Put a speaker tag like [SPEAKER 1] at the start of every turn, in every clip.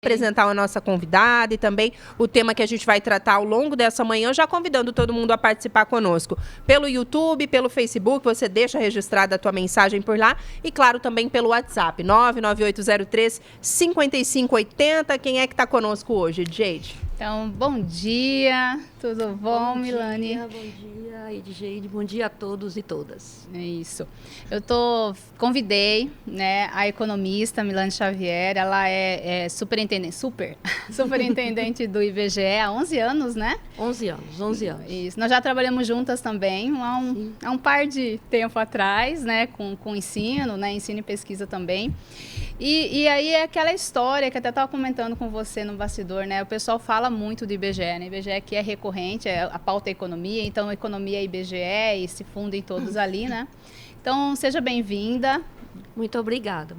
[SPEAKER 1] Apresentar a nossa convidada e também o tema que a gente vai tratar ao longo dessa manhã, já convidando todo mundo a participar conosco pelo YouTube, pelo Facebook, você deixa registrada a tua mensagem por lá e, claro, também pelo WhatsApp, 99803-5580. Quem é que está conosco hoje, Jade?
[SPEAKER 2] Então, bom dia, tudo bom, Milane?
[SPEAKER 3] Bom dia, Edgeide, bom dia a todos e todas.
[SPEAKER 2] É isso. Eu convidei, né, a economista Milane Xavier, ela é superintendente do IBGE há 11 anos, né?
[SPEAKER 3] 11 anos.
[SPEAKER 2] Isso, nós já trabalhamos juntas também há um par de tempo atrás, né, com ensino, né, ensino e pesquisa também. E aí é aquela história que até estava comentando com você no bastidor, né? O pessoal fala muito do IBGE, né? IBGE que é recorrente, a pauta é economia, então economia é IBGE e se fundem todos ali, né? Então, seja bem-vinda.
[SPEAKER 3] Muito obrigada,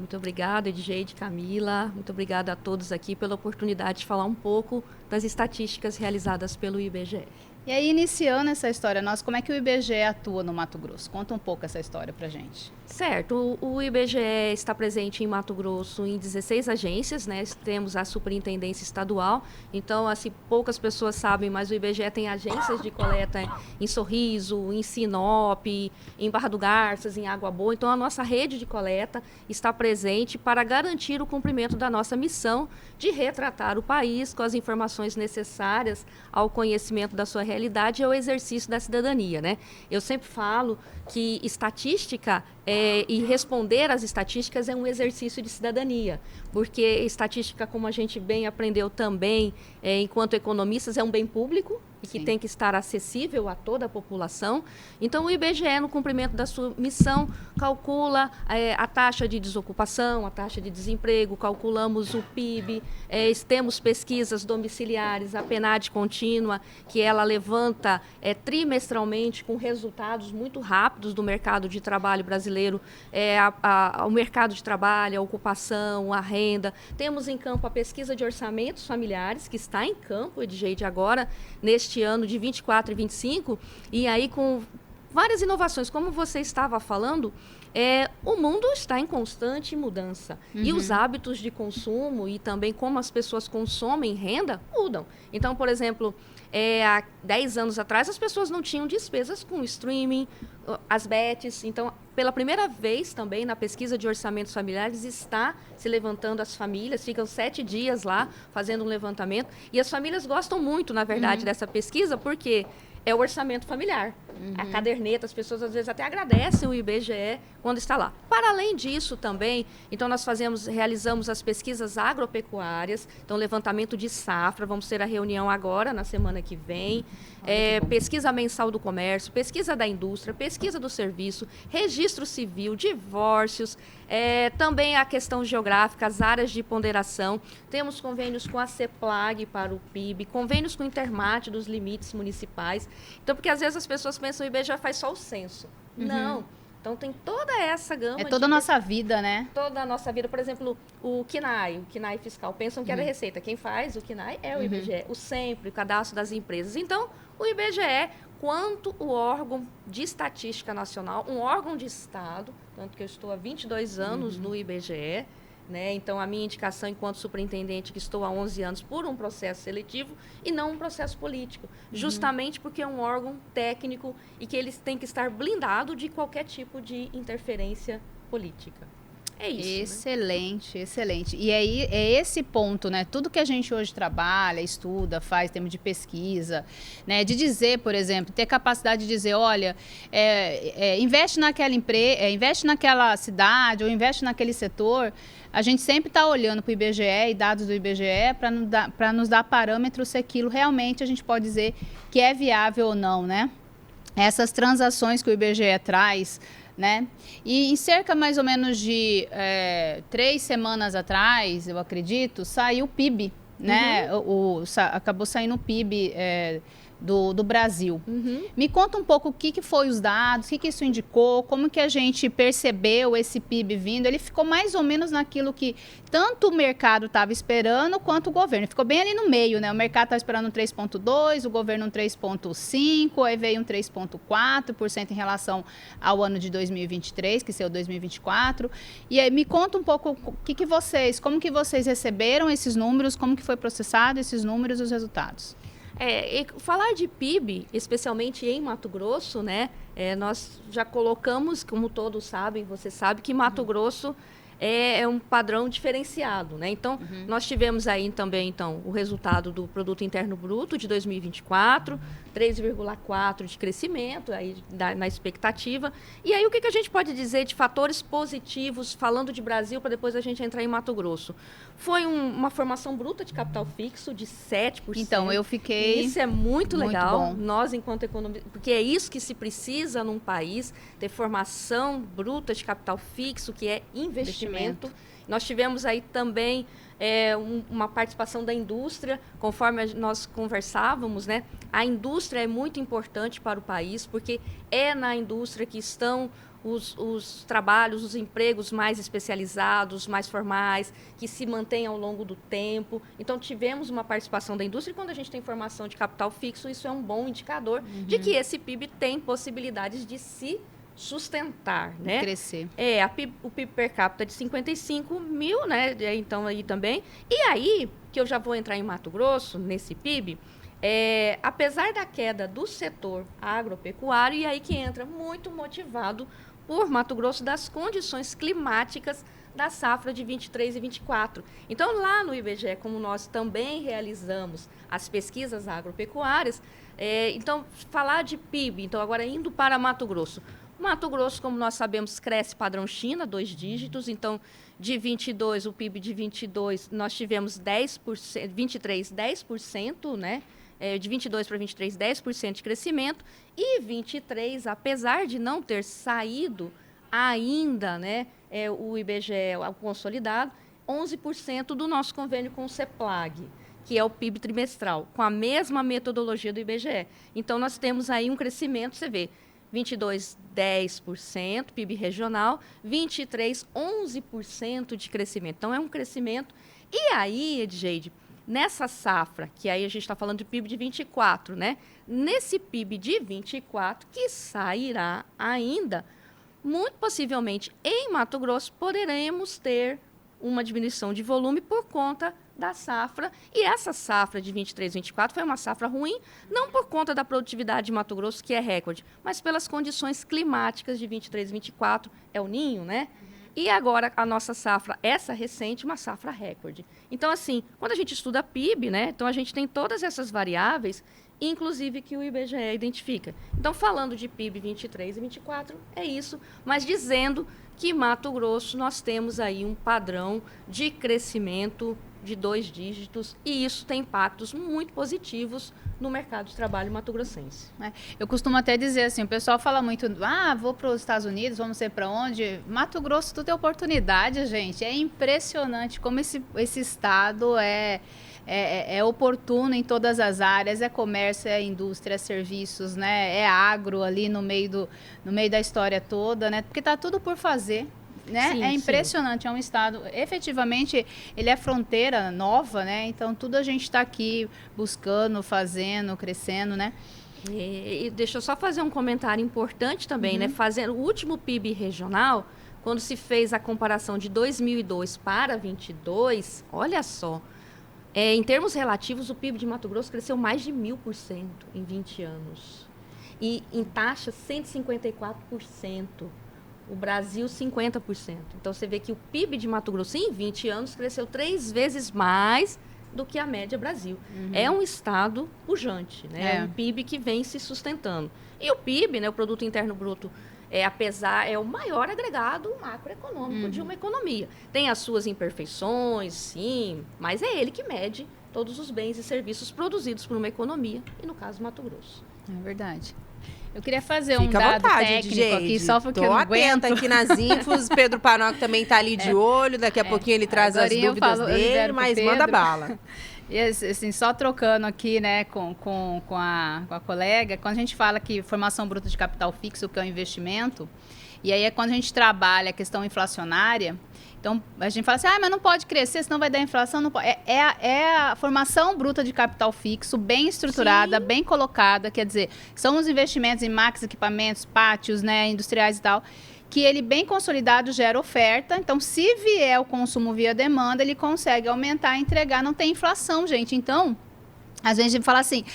[SPEAKER 3] Edgeide, Camila, muito obrigada a todos aqui pela oportunidade de falar um pouco das estatísticas realizadas pelo IBGE.
[SPEAKER 2] E aí, iniciando essa história nossa, como é que o IBGE atua no Mato Grosso? Conta um pouco essa história pra gente.
[SPEAKER 3] Certo, o IBGE está presente em Mato Grosso em 16 agências, né? Temos a superintendência estadual, então, assim, poucas pessoas sabem, mas o IBGE tem agências de coleta em Sorriso, em Sinop, em Barra do Garças, em Água Boa, então a nossa rede de coleta está presente para garantir o cumprimento da nossa missão de retratar o país com as informações necessárias ao conhecimento da sua realidade e ao exercício da cidadania, né? Eu sempre falo que estatística e responder às estatísticas é um exercício de cidadania, porque estatística, como a gente bem aprendeu também, enquanto economistas, é um bem público e que tem que estar acessível a toda a população. Então, o IBGE, no cumprimento da sua missão, calcula a taxa de desocupação, a taxa de desemprego, calculamos o PIB, temos pesquisas domiciliares, a PNAD contínua, que ela levanta trimestralmente com resultados muito rápidos do mercado de trabalho brasileiro, o mercado de trabalho, a ocupação, a renda. Temos em campo a pesquisa de orçamentos familiares, que está em campo, Edgeide, agora, neste ano de 24 e 25, e aí com várias inovações, como você estava falando, o mundo está em constante mudança. Uhum. E os hábitos de consumo e também como as pessoas consomem renda mudam. Então, por exemplo, há 10 anos atrás, as pessoas não tinham despesas com streaming, as bets. Então, pela primeira vez também, na pesquisa de orçamentos familiares, está se levantando as famílias, ficam 7 dias lá fazendo um levantamento. E as famílias gostam muito, na verdade, dessa pesquisa, porque é o orçamento familiar. A caderneta, as pessoas às vezes até agradecem o IBGE quando está lá. Para além disso também, então nós realizamos as pesquisas agropecuárias, então levantamento de safra, vamos ter a reunião agora, na semana que vem, pesquisa mensal do comércio, pesquisa da indústria, pesquisa do serviço, registro civil, divórcios, também a questão geográfica, as áreas de ponderação, temos convênios com a CEPLAG para o PIB, convênios com o Intermate dos limites municipais. Então, porque às vezes as pessoas pensam que o IBGE faz só o censo. Não. Então, tem toda essa gama.
[SPEAKER 2] É toda a nossa vida, né?
[SPEAKER 3] Toda a nossa vida. Por exemplo, o KNAI fiscal. Pensam que é da Receita. Quem faz o KNAI é o IBGE. O SEMPRE, o cadastro das empresas. Então, o IBGE, quanto o órgão de estatística nacional, um órgão de Estado, tanto que eu estou há 22 anos no IBGE, né? Então, a minha indicação enquanto superintendente, que estou há 11 anos por um processo seletivo e não um processo político, justamente porque é um órgão técnico e que eles têm que estar blindado de qualquer tipo de interferência política. É isso.
[SPEAKER 2] Excelente, né? Excelente. E aí é esse ponto, né? Tudo que a gente hoje trabalha, estuda, faz, termos de pesquisa, né? De dizer, por exemplo, ter capacidade de dizer, olha, investe naquela empresa, investe naquela cidade ou investe naquele setor. A gente sempre está olhando para o IBGE e dados do IBGE para nos dar parâmetros se aquilo realmente a gente pode dizer que é viável ou não, né? Essas transações que o IBGE traz, né? E em cerca mais ou menos de 3 semanas atrás, eu acredito, saiu o PIB, né? Acabou saindo o PIB do Brasil. Me conta um pouco o que foi os dados, o que isso indicou, como que a gente percebeu esse PIB vindo. Ele ficou mais ou menos naquilo que tanto o mercado estava esperando, quanto o governo. Ficou bem ali no meio, né? O mercado estava esperando um 3,2%, o governo um 3,5%, aí veio um 3,4% em relação ao ano de 2023, que seria o 2024. E aí me conta um pouco como que vocês receberam esses números, como que foi processado esses números e os resultados.
[SPEAKER 3] Falar de PIB, especialmente em Mato Grosso, né? Nós já colocamos, como todos sabem, você sabe que Mato Grosso é um padrão diferenciado, né? Então, nós tivemos aí também, o resultado do Produto Interno Bruto de 2024, 3,4% de crescimento aí na expectativa. E aí, o que a gente pode dizer de fatores positivos, falando de Brasil, para depois a gente entrar em Mato Grosso? Foi uma formação bruta de capital fixo de 7%.
[SPEAKER 2] Então, eu fiquei...
[SPEAKER 3] Isso é muito legal.
[SPEAKER 2] Muito bom.
[SPEAKER 3] Nós, enquanto economistas, porque é isso que se precisa num país, ter formação bruta de capital fixo, que é investimento. Nós tivemos aí também uma participação da indústria, conforme nós conversávamos, né? A indústria é muito importante para o país, porque é na indústria que estão os trabalhos, os empregos mais especializados, mais formais, que se mantêm ao longo do tempo. Então, tivemos uma participação da indústria, e quando a gente tem formação de capital fixo, isso é um bom indicador de que esse PIB tem possibilidades de se sustentar, né?
[SPEAKER 2] Crescer.
[SPEAKER 3] O PIB per capita de 55 mil, né? Então, aí também. E aí, que eu já vou entrar em Mato Grosso, nesse PIB, apesar da queda do setor agropecuário, e aí que entra muito motivado por Mato Grosso das condições climáticas da safra de 23 e 24. Então, lá no IBGE, como nós também realizamos as pesquisas agropecuárias, então, falar de PIB, então, agora indo para Mato Grosso. Mato Grosso, como nós sabemos, cresce padrão China, 2 dígitos. Então, de 22, o PIB de 22, nós tivemos 10%, 23, 10%, né? De 22 para 23, 10% de crescimento. E 23, apesar de não ter saído ainda, né, o IBGE, o consolidado, 11% do nosso convênio com o CEPLAG, que é o PIB trimestral, com a mesma metodologia do IBGE. Então, nós temos aí um crescimento, você vê, 22, 10%, PIB regional, 23, 11% de crescimento. Então, é um crescimento. E aí, Edgeide, nessa safra, que aí a gente está falando de PIB de 24, né? Nesse PIB de 24, que sairá ainda, muito possivelmente em Mato Grosso, poderemos ter uma diminuição de volume por conta da safra. E essa safra de 23, 24 foi uma safra ruim, não por conta da produtividade de Mato Grosso, que é recorde, mas pelas condições climáticas de 23, 24, é o ninho, né? E agora a nossa safra, essa recente, uma safra recorde. Então, assim, quando a gente estuda PIB, né? Então a gente tem todas essas variáveis, inclusive que o IBGE identifica. Então, falando de PIB 23 e 24, é isso, mas dizendo que Mato Grosso nós temos aí um padrão de crescimento de 2 dígitos, e isso tem impactos muito positivos no mercado de trabalho mato-grossense.
[SPEAKER 2] Eu costumo até dizer assim, o pessoal fala muito, vou para os Estados Unidos, vamos sei para onde. Mato Grosso tudo é oportunidade, gente. É impressionante como esse estado é oportuno em todas as áreas, é comércio, é indústria, é serviços, né? É agro ali no meio da história toda, né? Porque está tudo por fazer. Né?
[SPEAKER 3] Sim,
[SPEAKER 2] é impressionante, é um estado, efetivamente, ele é fronteira nova, né? Então, tudo a gente está aqui buscando, fazendo, crescendo, né?
[SPEAKER 3] E deixa eu só fazer um comentário importante também, né? Fazendo o último PIB regional, quando se fez a comparação de 2002 para 2022, olha só, em termos relativos, o PIB de Mato Grosso cresceu mais de 1000% em 20 anos. E em taxa, 154%. O Brasil, 50%. Então, você vê que o PIB de Mato Grosso, em 20 anos, cresceu 3 vezes mais do que a média Brasil. É um estado pujante, né? É um PIB que vem se sustentando. E o PIB, né, o Produto Interno Bruto, é o maior agregado macroeconômico de uma economia. Tem as suas imperfeições, sim, mas é ele que mede todos os bens e serviços produzidos por uma economia, e no caso, Mato Grosso.
[SPEAKER 2] É verdade. Eu queria fazer
[SPEAKER 1] Fica
[SPEAKER 2] um
[SPEAKER 1] à
[SPEAKER 2] dado
[SPEAKER 1] vontade,
[SPEAKER 2] técnico
[SPEAKER 1] DJ.
[SPEAKER 2] aqui, só porque
[SPEAKER 1] Tô
[SPEAKER 2] eu não
[SPEAKER 1] atenta
[SPEAKER 2] aguento.
[SPEAKER 1] aqui nas infos. Pedro Panoc também tá ali de olho. Daqui a pouquinho ele traz as
[SPEAKER 2] Agorinha eu
[SPEAKER 1] dúvidas
[SPEAKER 2] falo- eu
[SPEAKER 1] dele,
[SPEAKER 2] libero pro
[SPEAKER 1] mas
[SPEAKER 2] Pedro.
[SPEAKER 1] manda bala.
[SPEAKER 2] E assim, só trocando aqui, né, com a colega, quando a gente fala que formação bruta de capital fixo, que é um investimento, e aí é quando a gente trabalha a questão inflacionária, então a gente fala assim, mas não pode crescer, senão vai dar inflação, não pode. É a formação bruta de capital fixo, bem estruturada,
[SPEAKER 3] Sim.
[SPEAKER 2] bem colocada, quer dizer, são os investimentos em máquinas, equipamentos, pátios, né, industriais e tal, que ele bem consolidado gera oferta. Então, se vier o consumo via demanda, ele consegue aumentar e entregar. Não tem inflação, gente. Então, às vezes a gente fala assim,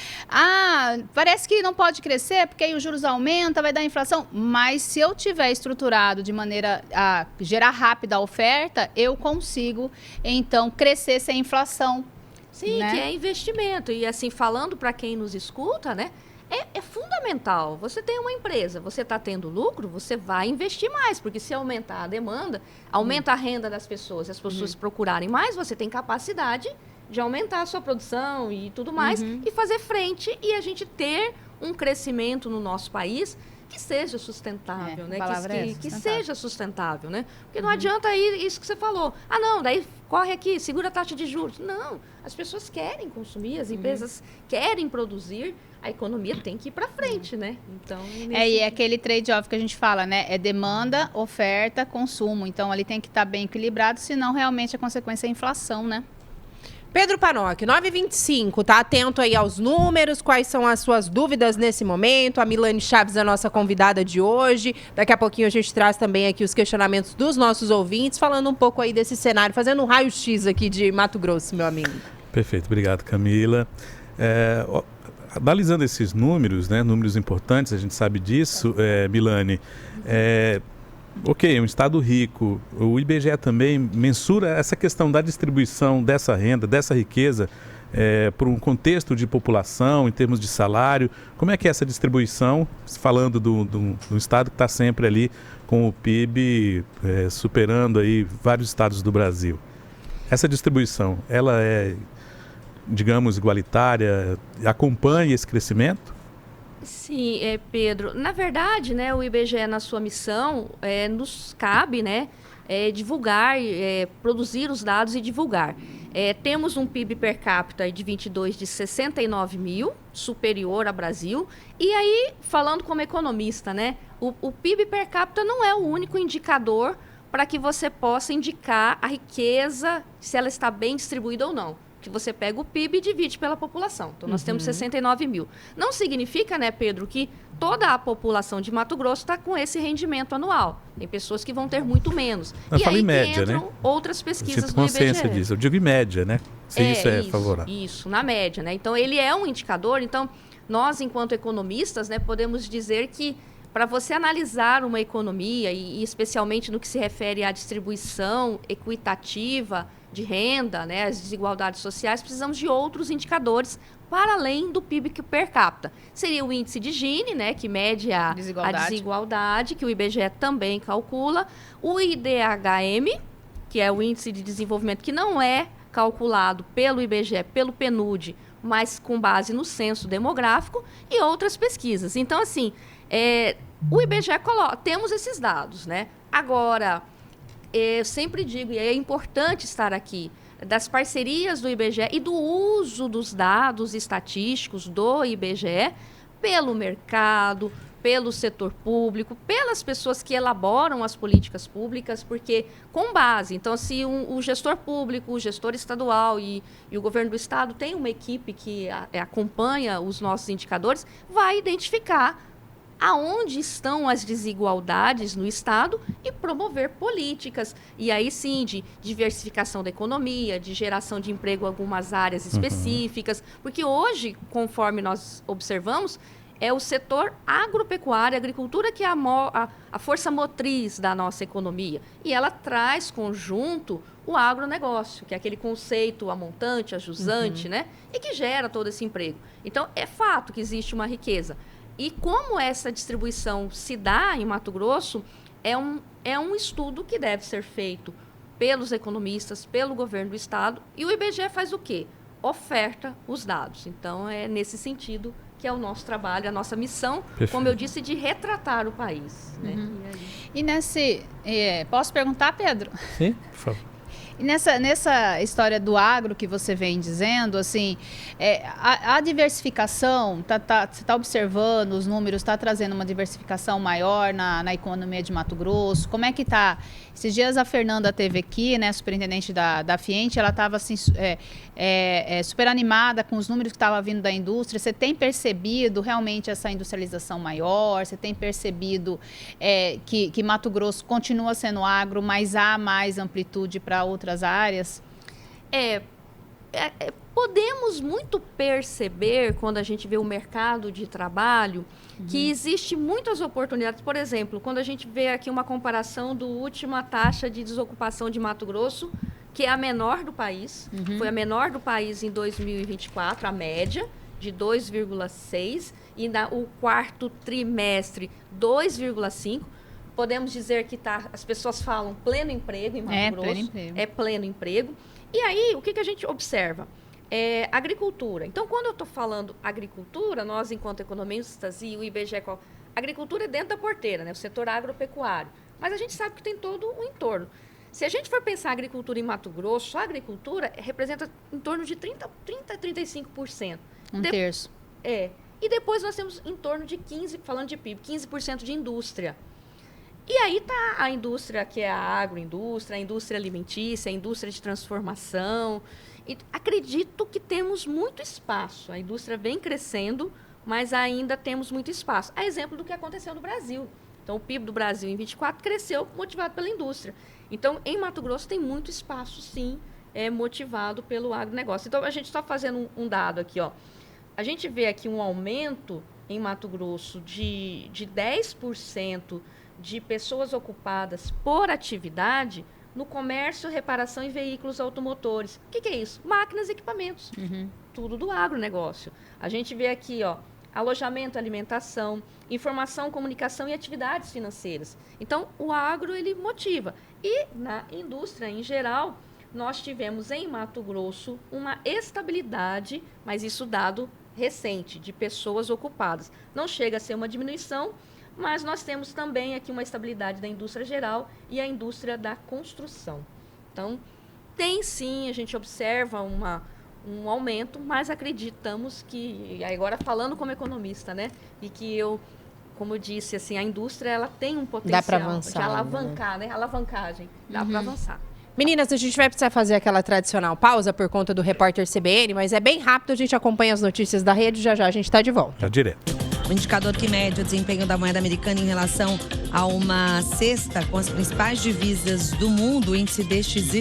[SPEAKER 2] parece que não pode crescer porque aí os juros aumentam, vai dar inflação. Mas se eu tiver estruturado de maneira a gerar rápida a oferta, eu consigo, então, crescer sem inflação.
[SPEAKER 3] Sim,
[SPEAKER 2] né?
[SPEAKER 3] que é investimento. E assim, falando para quem nos escuta, né? É fundamental. Você tem uma empresa, você está tendo lucro, você vai investir mais, porque se aumentar a demanda, aumenta a renda das pessoas, as pessoas procurarem mais, você tem capacidade de aumentar a sua produção e tudo mais, e fazer frente e a gente ter um crescimento no nosso país que seja sustentável, né?
[SPEAKER 2] a palavra é essa,
[SPEAKER 3] Que
[SPEAKER 2] sustentável.
[SPEAKER 3] seja sustentável, né? Porque não adianta aí isso que você falou. Não, daí corre aqui, segura a taxa de juros. Não, as pessoas querem consumir, as empresas querem produzir, a economia tem que ir para frente, né? Então,
[SPEAKER 2] E é aquele trade-off que a gente fala, né? É demanda, oferta, consumo. Então, ali tem que estar bem equilibrado, senão realmente a consequência é a inflação, né?
[SPEAKER 1] Pedro Panoc, 9h25, tá atento aí aos números, quais são as suas dúvidas nesse momento. A Milane Chaves é a nossa convidada de hoje. Daqui a pouquinho a gente traz também aqui os questionamentos dos nossos ouvintes, falando um pouco aí desse cenário, fazendo um raio-x aqui de Mato Grosso, meu amigo.
[SPEAKER 4] Perfeito, obrigado, Camila. Analisando esses números, né, números importantes, a gente sabe disso, Milane, ok, um estado rico, o IBGE também mensura essa questão da distribuição dessa renda, dessa riqueza, por um contexto de população, em termos de salário. Como é que é essa distribuição, falando do estado que está sempre ali com o PIB superando aí vários estados do Brasil? Essa distribuição, ela é, digamos, igualitária, acompanha esse crescimento?
[SPEAKER 3] Sim, Pedro. Na verdade, né, o IBGE, na sua missão, nos cabe, né, divulgar, produzir os dados e divulgar. Temos um PIB per capita de 22 de 69 mil, superior ao Brasil. E aí, falando como economista, né, o PIB per capita não é o único indicador para que você possa indicar a riqueza, se ela está bem distribuída ou não. Que você pega o PIB e divide pela população. Então, nós temos 69 mil. Não significa, né, Pedro, que toda a população de Mato Grosso está com esse rendimento anual. Tem pessoas que vão ter muito menos.
[SPEAKER 4] Eu falo
[SPEAKER 3] aí
[SPEAKER 4] em média,
[SPEAKER 3] entram
[SPEAKER 4] né?
[SPEAKER 3] outras
[SPEAKER 4] Eu
[SPEAKER 3] pesquisas
[SPEAKER 4] sinto
[SPEAKER 3] do
[SPEAKER 4] consciência
[SPEAKER 3] IBGE.
[SPEAKER 4] disso. Eu digo em média, né? Se isso é favorável.
[SPEAKER 3] Isso, na média, né? Então, ele é um indicador. Então, nós, enquanto economistas, né, podemos dizer que para você analisar uma economia, e especialmente no que se refere à distribuição equitativa de renda, né, as desigualdades sociais, precisamos de outros indicadores para além do PIB per capita. Seria o índice de Gini, né, que mede a desigualdade, que o IBGE também calcula, o IDHM, que é o índice de desenvolvimento que não é calculado pelo IBGE, pelo PNUD, mas com base no censo demográfico e outras pesquisas. Então, assim, o IBGE coloca, temos esses dados, né? Agora, eu sempre digo, e é importante estar aqui, das parcerias do IBGE e do uso dos dados estatísticos do IBGE pelo mercado, pelo setor público, pelas pessoas que elaboram as políticas públicas, porque com base, então se o gestor público, o gestor estadual e o governo do estado tem uma equipe que acompanha os nossos indicadores, vai identificar aonde estão as desigualdades no Estado e promover políticas. E aí sim, de diversificação da economia, de geração de emprego em algumas áreas específicas. Porque hoje, conforme nós observamos, é o setor agropecuário, agricultura, que é a força motriz da nossa economia. E ela traz conjunto o agronegócio, que é aquele conceito amontante, ajusante, né? E que gera todo esse emprego. Então, é fato que existe uma riqueza. E como essa distribuição se dá em Mato Grosso, é um estudo que deve ser feito pelos economistas, pelo governo do estado. E o IBGE faz o quê? Oferta os dados. Então, é nesse sentido que é o nosso trabalho, a nossa missão,
[SPEAKER 4] Perfeito.
[SPEAKER 3] como eu disse, de retratar o país. Né?
[SPEAKER 2] E nesse... posso perguntar, Pedro?
[SPEAKER 4] Sim, por favor.
[SPEAKER 2] E nessa história do agro que você vem dizendo, assim, a diversificação, você está observando os números, está trazendo uma diversificação maior na economia de Mato Grosso? Como é que está? Esses dias a Fernanda esteve aqui, né, superintendente da Fiente, ela estava assim, super animada com os números que estavam vindo da indústria. Você tem percebido realmente essa industrialização maior? Você tem percebido que Mato Grosso continua sendo agro, mas há mais amplitude para outras áreas?
[SPEAKER 3] Podemos muito perceber, quando a gente vê o mercado de trabalho, que existe muitas oportunidades. Por exemplo, quando a gente vê aqui uma comparação do última taxa de desocupação de Mato Grosso, que é a menor do país, foi a menor do país em 2024, a média, de 2,6, e o quarto trimestre, 2,5. Podemos dizer que as pessoas falam pleno emprego em Mato Grosso.
[SPEAKER 2] Pleno emprego.
[SPEAKER 3] É pleno emprego. E aí, o que a gente observa? Agricultura. Então, quando eu estou falando agricultura, nós, enquanto economistas e o IBGE, agricultura é dentro da porteira, né? O setor agropecuário. Mas a gente sabe que tem todo um entorno. Se a gente for pensar agricultura em Mato Grosso, só a agricultura representa em torno de 30% a 35%.
[SPEAKER 2] Um terço.
[SPEAKER 3] E depois nós temos em torno de 15%, falando de PIB, 15% de indústria. E aí está a indústria, que é a agroindústria, a indústria alimentícia, a indústria de transformação. E acredito que temos muito espaço. A indústria vem crescendo, mas ainda temos muito espaço. A exemplo do que aconteceu no Brasil. Então, o PIB do Brasil em 24 cresceu motivado pela indústria. Então, em Mato Grosso tem muito espaço, sim, motivado pelo agronegócio. Então, a gente está fazendo um dado aqui, ó. A gente vê aqui um aumento em Mato Grosso de 10% de pessoas ocupadas por atividade no comércio, reparação e veículos automotores. O que é isso? Máquinas e equipamentos. Tudo do agronegócio. A gente vê aqui, ó, alojamento, alimentação, informação, comunicação e atividades financeiras. Então, o agro, ele motiva. E na indústria, em geral, nós tivemos em Mato Grosso uma estabilidade, mas isso dado recente, de pessoas ocupadas. Não chega a ser uma diminuição, mas nós temos também aqui uma estabilidade da indústria geral e a indústria da construção. Então, tem sim, a gente observa um aumento, mas acreditamos que, agora falando como economista, né, e que eu, como eu disse, assim, a indústria ela tem um potencial de alavancar, né? Alavancagem, dá para avançar.
[SPEAKER 1] Meninas, a gente vai precisar fazer aquela tradicional pausa por conta do repórter CBN, mas é bem rápido, a gente acompanha as notícias da rede, já a gente está de volta.
[SPEAKER 4] Já direto.
[SPEAKER 5] O indicador que mede o desempenho da moeda americana em relação a uma cesta com as principais divisas do mundo, o índice DXY,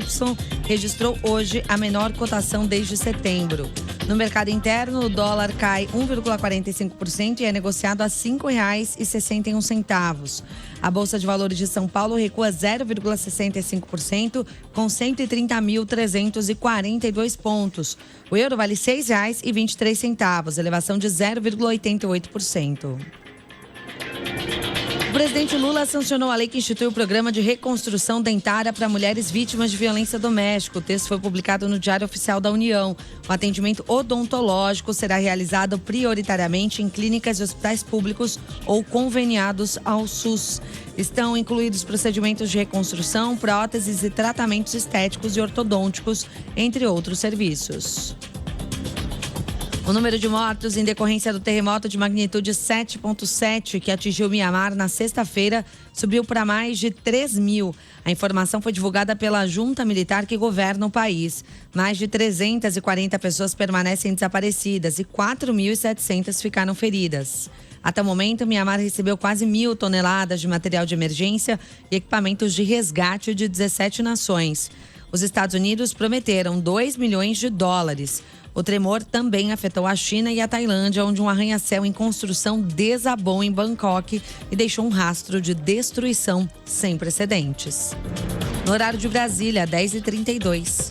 [SPEAKER 5] registrou hoje a menor cotação desde setembro. No mercado interno, o dólar cai 1,45% e é negociado a R$ 5,61. A Bolsa de Valores de São Paulo recua 0,65%, com 130.342 pontos. O euro vale R$ 6,23, elevação de 0,88%. O presidente Lula sancionou a lei que institui o programa de reconstrução dentária para mulheres vítimas de violência doméstica. O texto foi publicado no Diário Oficial da União. O atendimento odontológico será realizado prioritariamente em clínicas e hospitais públicos ou conveniados ao SUS. Estão incluídos procedimentos de reconstrução, próteses e tratamentos estéticos e ortodônticos, entre outros serviços. O número de mortos em decorrência do terremoto de magnitude 7,7 que atingiu Mianmar na sexta-feira subiu para mais de 3.000. A informação foi divulgada pela junta militar que governa o país. Mais de 340 pessoas permanecem desaparecidas e 4.700 ficaram feridas. Até o momento, Mianmar recebeu quase 1.000 toneladas de material de emergência e equipamentos de resgate de 17 nações. Os Estados Unidos prometeram $2 milhões. O tremor também afetou a China e a Tailândia, onde um arranha-céu em construção desabou em Bangkok e deixou um rastro de destruição sem precedentes. No horário de Brasília, 10h32.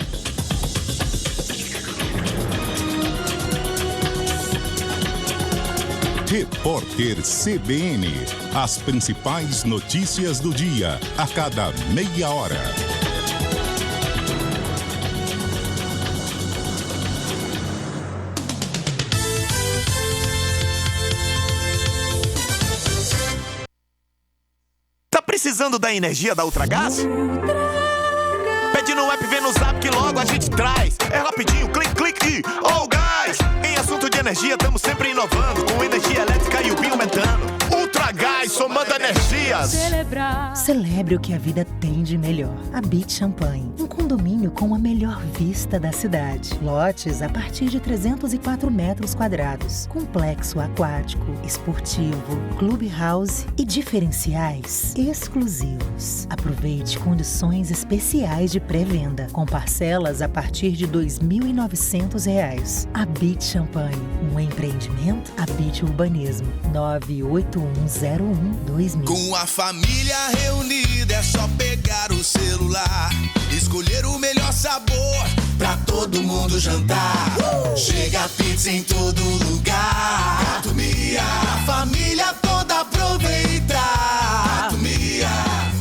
[SPEAKER 6] Repórter CBN. As principais notícias do dia, a cada meia hora.
[SPEAKER 7] Precisando da energia da Ultragás? Pede no app, vê no zap que logo a gente traz. É rapidinho, clique, clique e gás! Em assunto de energia, estamos sempre inovando, com energia elétrica e o biometano. Ultragás, somando energias.
[SPEAKER 8] Celebre o que a vida tem de melhor. A Beach Champagne, um condomínio com a melhor vista da cidade. Lotes a partir de 304 metros quadrados. Complexo aquático, esportivo, clubhouse e diferenciais exclusivos. Aproveite condições especiais de pré-venda, com parcelas a partir de R$ 2.900. A Beach Champagne, um empreendimento. A Beach Urbanismo, 981012000.
[SPEAKER 9] Com a família reunida é só pegar o celular, escolher o melhor sabor pra todo mundo jantar. Chega a pizza em todo lugar. Gato Mia, a família toda aproveita. Gato Mia,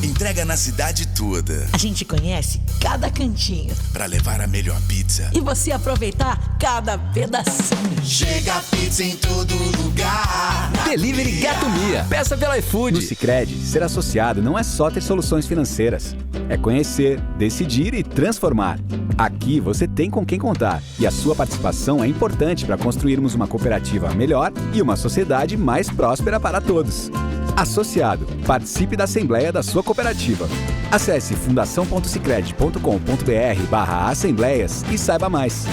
[SPEAKER 9] entrega na cidade toda.
[SPEAKER 10] A gente conhece cada cantinho
[SPEAKER 9] Pra levar a melhor pizza
[SPEAKER 10] e você aproveitar cada pedacinho.
[SPEAKER 9] Chega a pizza em todo lugar.
[SPEAKER 11] Delivery Gato Mia. Peça pela iFood.
[SPEAKER 12] No Sicredi, ser associado não é só ter soluções financeiras. É conhecer, decidir e transformar. Aqui você tem com quem contar e a sua participação é importante para construirmos uma cooperativa melhor e uma sociedade mais próspera para todos. Associado, participe da Assembleia da sua cooperativa. Acesse fundação.sicredi.com.br/assembleias e saiba mais.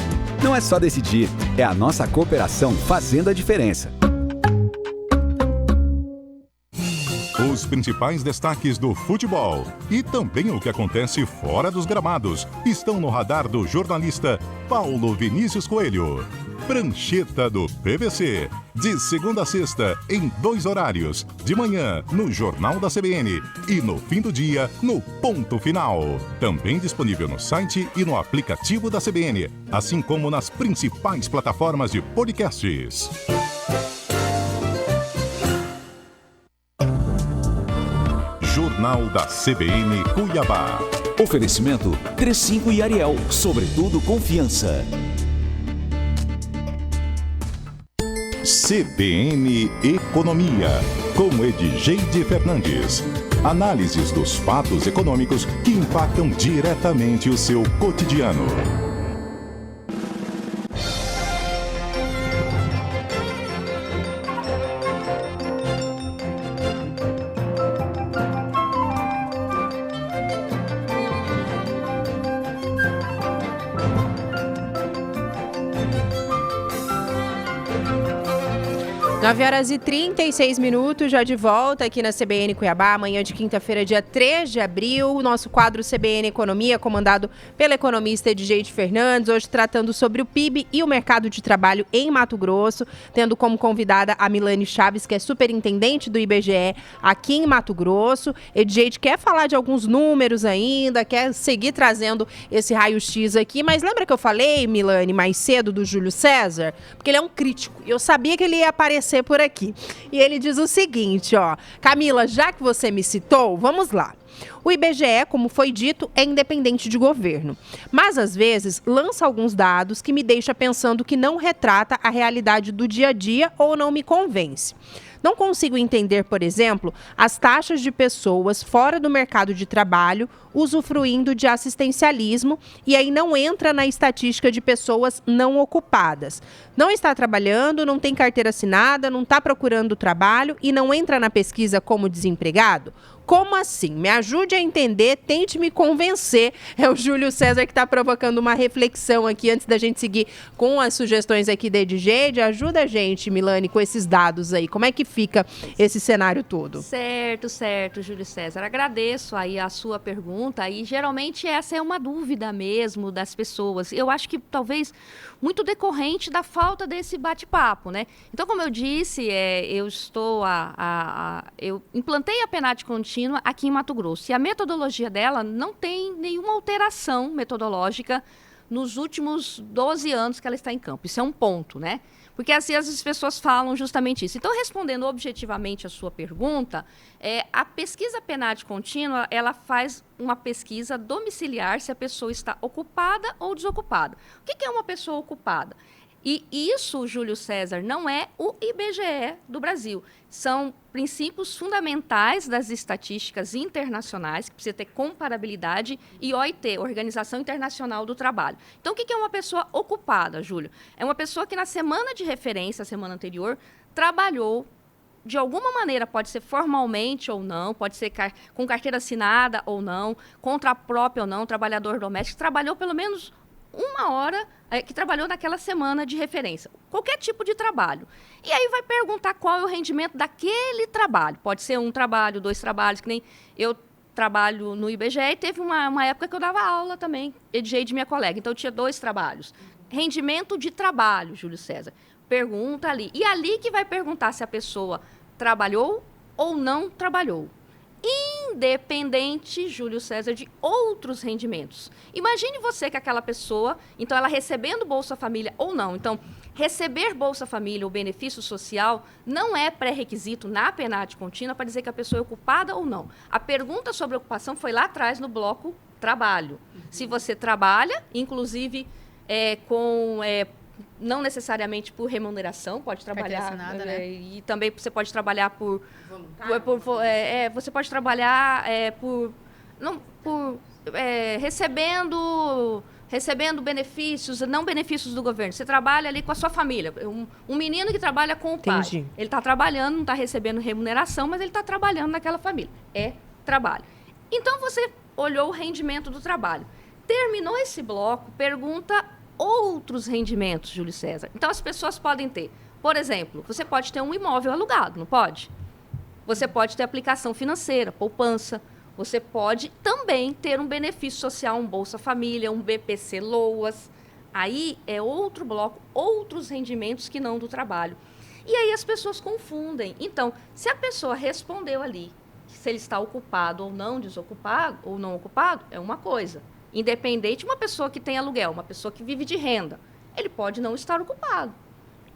[SPEAKER 12] Não é só decidir, é a nossa cooperação fazendo a diferença.
[SPEAKER 6] Os principais destaques do futebol e também o que acontece fora dos gramados estão no radar do jornalista Paulo Vinícius Coelho. Prancheta do PVC, de segunda a sexta, em 2 horários, de manhã no Jornal da CBN e no fim do dia no Ponto Final. Também disponível no site e no aplicativo da CBN, assim como nas principais plataformas de podcasts. Jornal da CBN Cuiabá.
[SPEAKER 11] Oferecimento Crescinco e Ariel, sobretudo confiança.
[SPEAKER 6] CBN Economia, com Edgeide Fernandes. Análises dos fatos econômicos que impactam diretamente o seu cotidiano.
[SPEAKER 1] Nove horas e 36 minutos, já de volta aqui na CBN Cuiabá, amanhã de quinta-feira, dia 3 de abril, o nosso quadro CBN Economia, comandado pela economista Edgeide Fernandes, hoje tratando sobre o PIB e o mercado de trabalho em Mato Grosso, tendo como convidada a Milane Chaves, que é superintendente do IBGE aqui em Mato Grosso. Edgeide quer falar de alguns números ainda, quer seguir trazendo esse raio-x aqui, mas lembra que eu falei, Milane, mais cedo do Júlio César? Porque ele é um crítico, eu sabia que ele ia aparecer por aqui. E ele diz o seguinte, ó: Camila, já que você me citou, vamos lá. O IBGE, como foi dito, é independente de governo, mas às vezes lança alguns dados que me deixa pensando que não retrata a realidade do dia a dia ou não me convence. Não consigo entender, por exemplo, as taxas de pessoas fora do mercado de trabalho usufruindo de assistencialismo e aí não entra na estatística de pessoas não ocupadas. Não está trabalhando, não tem carteira assinada, não está procurando trabalho e não entra na pesquisa como desempregado? Como assim? Me ajude a entender, tente me convencer. É o Júlio César que está provocando uma reflexão aqui antes da gente seguir com as sugestões aqui da Edgeide. Ajuda a gente, Milane, com esses dados aí. Como é que fica esse cenário todo?
[SPEAKER 3] Certo, Júlio César. Agradeço aí a sua pergunta e geralmente essa é uma dúvida mesmo das pessoas. Eu acho que talvez muito decorrente da falta desse bate-papo, né? Então, como eu disse, eu implantei a PNAD contínua aqui em Mato Grosso. E a metodologia dela não tem nenhuma alteração metodológica nos últimos 12 anos que ela está em campo. Isso é um ponto, né? Porque às vezes as pessoas falam justamente isso. Então, respondendo objetivamente a sua pergunta, a pesquisa PNAD contínua, ela faz uma pesquisa domiciliar se a pessoa está ocupada ou desocupada. O que é uma pessoa ocupada? E isso, Júlio César, não é o IBGE do Brasil. São princípios fundamentais das estatísticas internacionais, que precisa ter comparabilidade, e OIT, Organização Internacional do Trabalho. Então, o que é uma pessoa ocupada, Júlio? É uma pessoa que na semana de referência, a semana anterior, trabalhou de alguma maneira, pode ser formalmente ou não, pode ser com carteira assinada ou não, contra própria ou não, trabalhador doméstico, trabalhou pelo menos uma hora, que trabalhou naquela semana de referência. Qualquer tipo de trabalho. E aí vai perguntar qual é o rendimento daquele trabalho. Pode ser um trabalho, 2 trabalhos, que nem eu trabalho no IBGE e teve uma época que eu dava aula também, EDG de minha colega. Então, eu tinha 2 trabalhos. Rendimento de trabalho, Júlio César. Pergunta ali. E ali que vai perguntar se a pessoa trabalhou ou não trabalhou. Independente, Júlio César, de outros rendimentos. Imagine você que aquela pessoa, então ela recebendo Bolsa Família ou não. Então, receber Bolsa Família ou benefício social não é pré-requisito na PNAD contínua para dizer que a pessoa é ocupada ou não. A pergunta sobre ocupação foi lá atrás no bloco trabalho. Se você trabalha, inclusive não necessariamente por remuneração, pode trabalhar
[SPEAKER 2] assinada, né?
[SPEAKER 3] E também você pode trabalhar você pode trabalhar recebendo benefícios, não benefícios do governo. Você trabalha ali com a sua família. Um menino que trabalha com o pai.
[SPEAKER 1] Entendi.
[SPEAKER 3] Ele está trabalhando, não está recebendo remuneração, mas ele está trabalhando naquela família. É trabalho. Então, você olhou o rendimento do trabalho. Terminou esse bloco, pergunta outros rendimentos, Júlio César. Então, as pessoas podem ter, por exemplo, você pode ter um imóvel alugado, não pode? Você pode ter aplicação financeira, poupança. Você pode também ter um benefício social, um Bolsa Família, um BPC Loas. Aí é outro bloco, outros rendimentos que não do trabalho. E aí as pessoas confundem. Então, se a pessoa respondeu ali, se ele está ocupado ou não, desocupado ou não ocupado, é uma coisa. Independente de uma pessoa que tem aluguel, uma pessoa que vive de renda, ele pode não estar ocupado.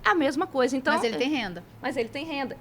[SPEAKER 3] É a mesma coisa. Então,
[SPEAKER 2] mas ele tem renda.
[SPEAKER 3] Mas ele tem renda.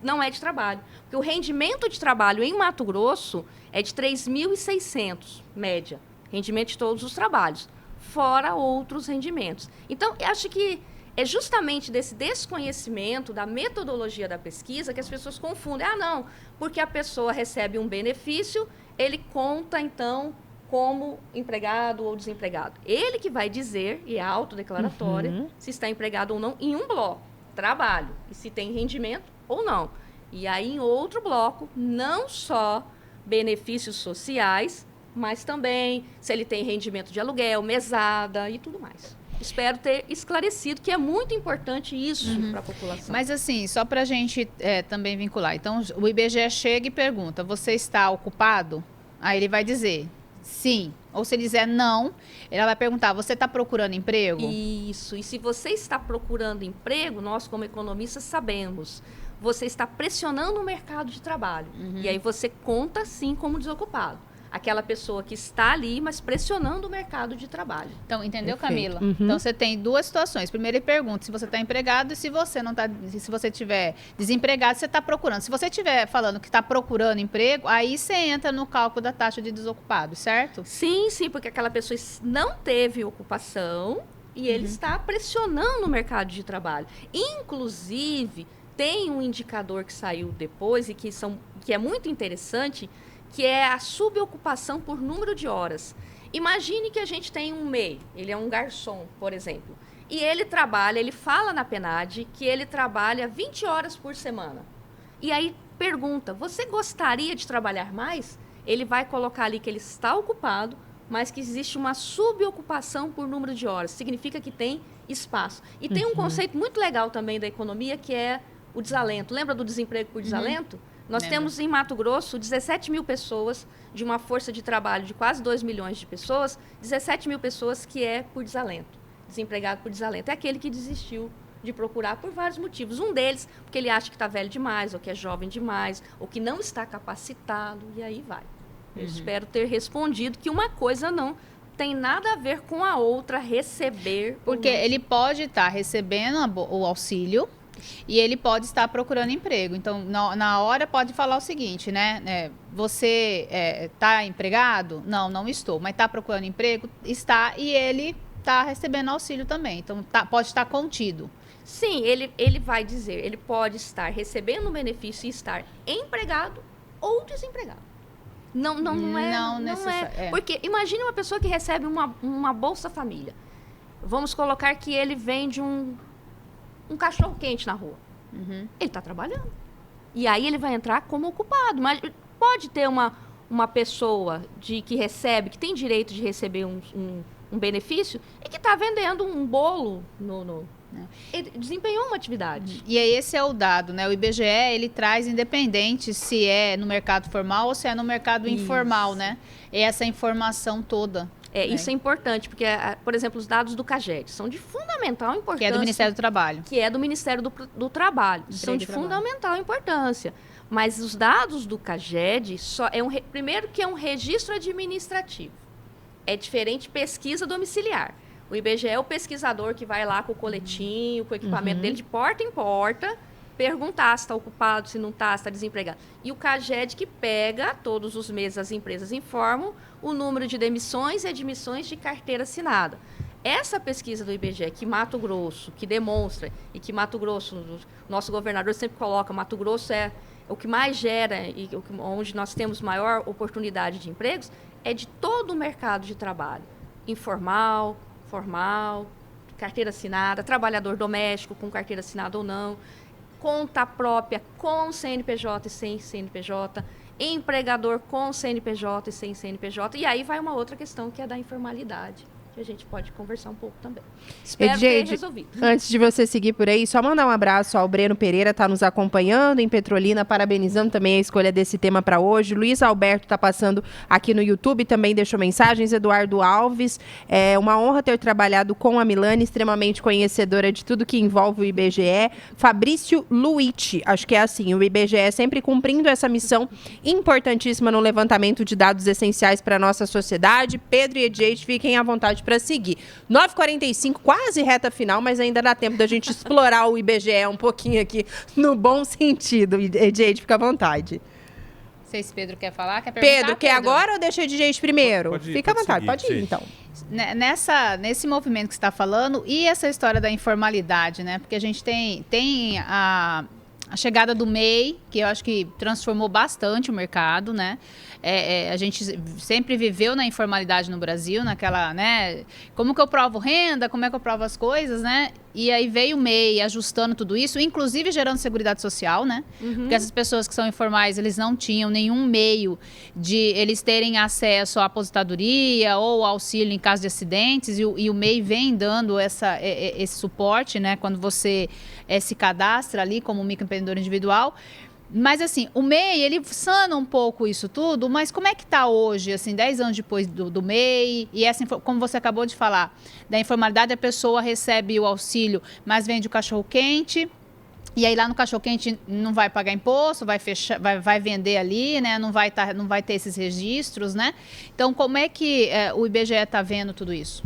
[SPEAKER 3] Não é de trabalho. Porque o rendimento de trabalho em Mato Grosso é de 3.600, média. Rendimento de todos os trabalhos. Fora outros rendimentos. Então, eu acho que é justamente desse desconhecimento da metodologia da pesquisa que as pessoas confundem. Ah, não, porque a pessoa recebe um benefício, ele conta, então, como empregado ou desempregado. Ele que vai dizer, e é autodeclaratória, se está empregado ou não, em um bloco, trabalho, e se tem rendimento ou não. E aí, em outro bloco, não só benefícios sociais, mas também se ele tem rendimento de aluguel, mesada e tudo mais. Espero ter esclarecido que é muito importante isso para a população.
[SPEAKER 2] Mas assim, só para a gente também vincular. Então, o IBGE chega e pergunta, você está ocupado? Aí ele vai dizer sim. Ou se ele dizer não, ela vai perguntar, você está procurando emprego?
[SPEAKER 3] Isso. E se você está procurando emprego, nós como economistas sabemos, você está pressionando o mercado de trabalho. E aí você conta sim como desocupado. Aquela pessoa que está ali, mas pressionando o mercado de trabalho.
[SPEAKER 2] Então, entendeu, Camila? Então, você tem 2 situações. Primeiro, ele pergunta se você está empregado e se você não está, se você estiver desempregado, você está procurando. Se você estiver falando que está procurando emprego, aí você entra no cálculo da taxa de desocupado, certo?
[SPEAKER 3] Sim, porque aquela pessoa não teve ocupação e ele está pressionando o mercado de trabalho. Inclusive, tem um indicador que saiu depois e que é muito interessante, que é a subocupação por número de horas. Imagine que a gente tem um MEI, ele é um garçom, por exemplo, e ele fala na PNAD que ele trabalha 20 horas por semana. E aí pergunta, você gostaria de trabalhar mais? Ele vai colocar ali que ele está ocupado, mas que existe uma subocupação por número de horas. Significa que tem espaço. E tem um conceito muito legal também da economia, que é o desalento. Lembra do desemprego por desalento? Nós temos em Mato Grosso 17 mil pessoas, de uma força de trabalho de quase 2 milhões de pessoas, 17 mil pessoas que é por desalento, desempregado por desalento. É aquele que desistiu de procurar por vários motivos. Um deles, porque ele acha que está velho demais, ou que é jovem demais, ou que não está capacitado, e aí vai. Eu espero ter respondido que uma coisa não tem nada a ver com a outra, receber.
[SPEAKER 2] Porque ele pode estar recebendo o auxílio, e ele pode estar procurando emprego. Então, na hora pode falar o seguinte, né? Você está empregado? Não estou. Mas está procurando emprego? Está. E ele está recebendo auxílio também. Então, pode estar contido.
[SPEAKER 3] Sim, ele vai dizer, ele pode estar recebendo um benefício e estar empregado ou desempregado. Não é. Porque imagine uma pessoa que recebe uma Bolsa Família. Vamos colocar que ele vende um cachorro quente na rua. Ele está trabalhando. E aí ele vai entrar como ocupado. Mas pode ter uma pessoa que recebe, que tem direito de receber um benefício e que está vendendo um bolo Ele desempenhou uma atividade.
[SPEAKER 2] E aí esse é o dado, né? O IBGE, ele traz independente se é no mercado formal ou se é no mercado informal, né? É essa informação toda.
[SPEAKER 3] Isso é importante, porque, por exemplo, os dados do CAGED são de fundamental importância.
[SPEAKER 2] Que é do Ministério do Trabalho.
[SPEAKER 3] Que é do Ministério do Trabalho. São de fundamental importância. Mas os dados do CAGED, primeiro que é um registro administrativo. É diferente de pesquisa domiciliar. O IBGE é o pesquisador que vai lá com o coletinho, com o equipamento dele de porta em porta, perguntar se está ocupado, se não está, se está desempregado. E o CAGED que pega, todos os meses as empresas informam o número de demissões e admissões de carteira assinada. Essa pesquisa do IBGE, que Mato Grosso, que demonstra, e que Mato Grosso, o nosso governador sempre coloca, Mato Grosso é o que mais gera, e onde nós temos maior oportunidade de empregos, é de todo o mercado de trabalho, informal, formal, carteira assinada, trabalhador doméstico com carteira assinada ou não, conta própria com CNPJ e sem CNPJ, empregador com CNPJ e sem CNPJ, e aí vai uma outra questão que é da informalidade, que a gente pode conversar um pouco também. Espero ter resolvido.
[SPEAKER 1] Antes de você seguir por aí, só mandar um abraço ao Breno Pereira, está nos acompanhando em Petrolina, parabenizando também a escolha desse tema para hoje. Luiz Alberto está passando aqui no YouTube, também deixou mensagens. Eduardo Alves, é uma honra ter trabalhado com a Milane, extremamente conhecedora de tudo que envolve o IBGE. Fabrício Luitti, acho que é assim, o IBGE sempre cumprindo essa missão importantíssima no levantamento de dados essenciais para a nossa sociedade. Pedro e Edith, fiquem à vontade para seguir. 9h45, quase reta final, mas ainda dá tempo da gente explorar o IBGE um pouquinho aqui, no bom sentido. Edith, fica à vontade.
[SPEAKER 2] Não sei se Pedro quer falar, quer perguntar.
[SPEAKER 1] Pedro, quer agora ou deixa a Edith primeiro? Fica à vontade, pode ir então.
[SPEAKER 2] Nesse movimento que você está falando, e essa história da informalidade, né? Porque a gente tem a chegada do MEI, que eu acho que transformou bastante o mercado, né? A gente sempre viveu na informalidade no Brasil, naquela, né? Como que eu provo renda, como é que eu provo as coisas, né? E aí veio o MEI ajustando tudo isso, inclusive gerando seguridade social, né? Porque essas pessoas que são informais, eles não tinham nenhum meio de eles terem acesso à aposentadoria ou auxílio em caso de acidentes, e o MEI vem dando esse suporte, né? Quando você se cadastra ali como microempreendedor individual. Mas, assim, o MEI, ele sana um pouco isso tudo, mas como é que está hoje, assim, 10 anos depois do MEI, e como você acabou de falar, da informalidade, a pessoa recebe o auxílio, mas vende o cachorro-quente, e aí lá no cachorro-quente não vai pagar imposto, vai fechar, vai vender ali, né, não vai ter esses registros, né? Então, como é que o IBGE está vendo tudo isso?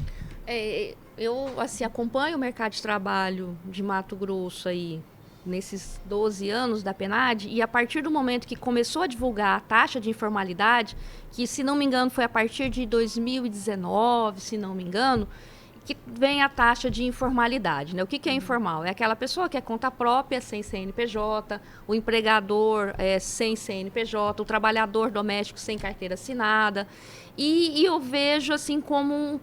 [SPEAKER 3] Eu, assim, acompanho o mercado de trabalho de Mato Grosso aí, nesses 12 anos da PNAD, e a partir do momento que começou a divulgar a taxa de informalidade, que, se não me engano, foi a partir de 2019, se não me engano, que vem a taxa de informalidade, né? O que é informal? É aquela pessoa que é conta própria, sem CNPJ, o empregador sem CNPJ, o trabalhador doméstico sem carteira assinada, e eu vejo, assim, como